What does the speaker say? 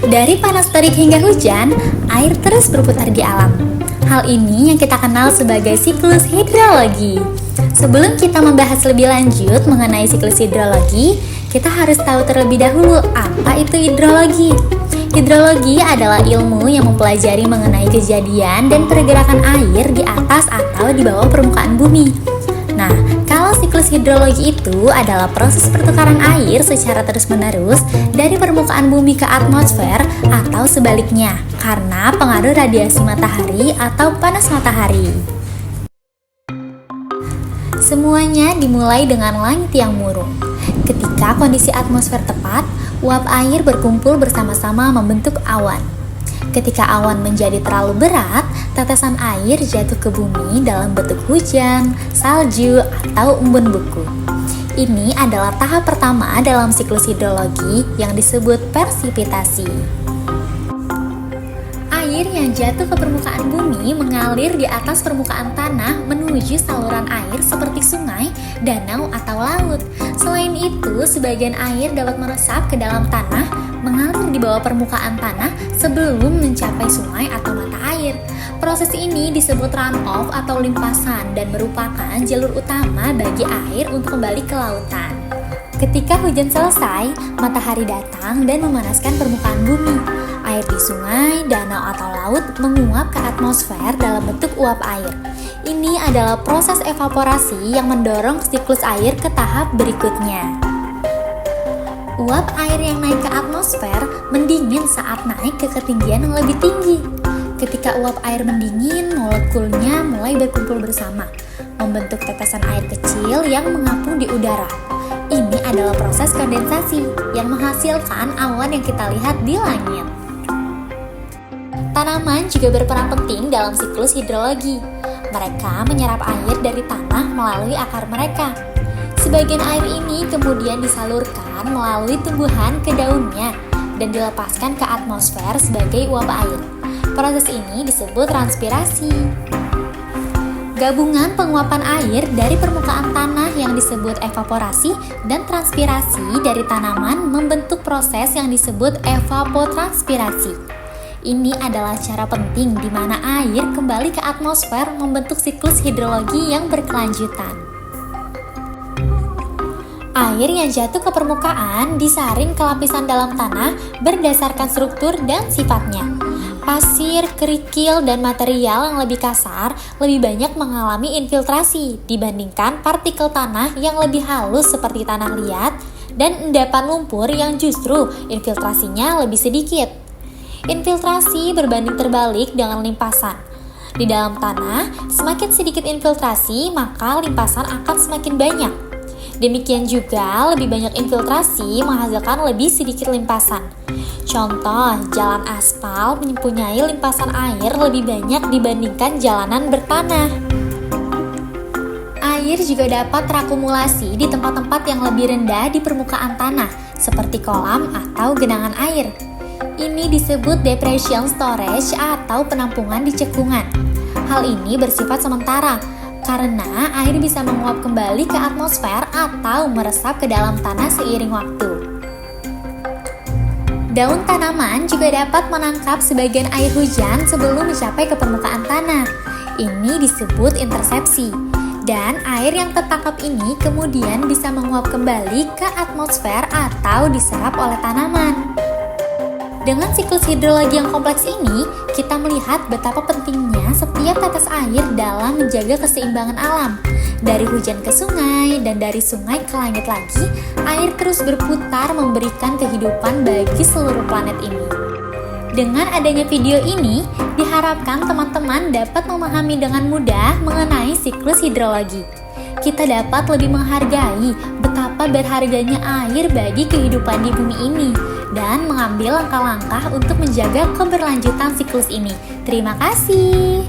Dari panas terik hingga hujan, air terus berputar di alam. Hal ini yang kita kenal sebagai siklus hidrologi. Sebelum kita membahas lebih lanjut mengenai siklus hidrologi, kita harus tahu terlebih dahulu apa itu hidrologi. Hidrologi adalah ilmu yang mempelajari mengenai kejadian dan pergerakan air di atas atau di bawah permukaan bumi. Nah, kalau siklus hidrologi itu adalah proses pertukaran air secara terus-menerus dari permukaan bumi ke atmosfer atau sebaliknya karena pengaruh radiasi matahari atau panas matahari. Semuanya dimulai dengan langit yang murung. Ketika kondisi atmosfer tepat, uap air berkumpul bersama-sama membentuk awan. Ketika awan menjadi terlalu berat, tetesan air jatuh ke bumi dalam bentuk hujan, salju, atau embun buku. Ini adalah tahap pertama dalam siklus hidrologi yang disebut persipitasi. Air yang jatuh ke permukaan bumi mengalir di atas permukaan tanah menuju saluran air seperti sungai, danau, atau laut. Selain itu, sebagian air dapat meresap ke dalam tanah, mengalir di bawah permukaan tanah sebelum mencapai sungai atau mata air. Proses ini disebut runoff atau limpasan dan merupakan jalur utama bagi air untuk kembali ke lautan. Ketika hujan selesai, matahari datang dan memanaskan permukaan bumi. Air di sungai, danau, atau laut menguap ke atmosfer dalam bentuk uap air. Ini adalah proses evaporasi yang mendorong siklus air ke tahap berikutnya. Uap air yang naik ke atmosfer mendingin saat naik ke ketinggian yang lebih tinggi. Ketika uap air mendingin, molekulnya mulai berkumpul bersama, membentuk tetesan air kecil yang mengapung di udara. Ini adalah proses kondensasi yang menghasilkan awan yang kita lihat di langit. Tanaman juga berperan penting dalam siklus hidrologi. Mereka menyerap air dari tanah melalui akar mereka. Sebagian air ini kemudian disalurkan melalui tumbuhan ke daunnya dan dilepaskan ke atmosfer sebagai uap air. Proses ini disebut transpirasi. Gabungan penguapan air dari permukaan tanah yang disebut evaporasi dan transpirasi dari tanaman membentuk proses yang disebut evapotranspirasi. Ini adalah cara penting di mana air kembali ke atmosfer membentuk siklus hidrologi yang berkelanjutan. Air yang jatuh ke permukaan disaring ke lapisan dalam tanah berdasarkan struktur dan sifatnya. Pasir, kerikil, dan material yang lebih kasar lebih banyak mengalami infiltrasi dibandingkan partikel tanah yang lebih halus seperti tanah liat dan endapan lumpur yang justru infiltrasinya lebih sedikit. Infiltrasi berbanding terbalik dengan limpasan. Di dalam tanah, semakin sedikit infiltrasi, maka limpasan akan semakin banyak. Demikian juga, lebih banyak infiltrasi menghasilkan lebih sedikit limpasan. Contoh, jalan aspal mempunyai limpasan air lebih banyak dibandingkan jalanan bertanah. Air juga dapat terakumulasi di tempat-tempat yang lebih rendah di permukaan tanah, seperti kolam atau genangan air. Ini disebut depression storage atau penampungan di cekungan. Hal ini bersifat sementara, karena air bisa menguap kembali ke atmosfer atau meresap ke dalam tanah seiring waktu. Daun tanaman juga dapat menangkap sebagian air hujan sebelum mencapai ke permukaan tanah. Ini disebut intersepsi. Dan air yang tertangkap ini kemudian bisa menguap kembali ke atmosfer atau diserap oleh tanaman. Dengan siklus hidrologi yang kompleks ini, kita melihat betapa pentingnya setiap tetes air dalam menjaga keseimbangan alam. Dari hujan ke sungai, dan dari sungai ke langit lagi, air terus berputar memberikan kehidupan bagi seluruh planet ini. Dengan adanya video ini, diharapkan teman-teman dapat memahami dengan mudah mengenai siklus hidrologi. Kita dapat lebih menghargai betapa berharganya air bagi kehidupan di bumi ini dan mengambil langkah-langkah untuk menjaga keberlanjutan siklus ini. Terima kasih.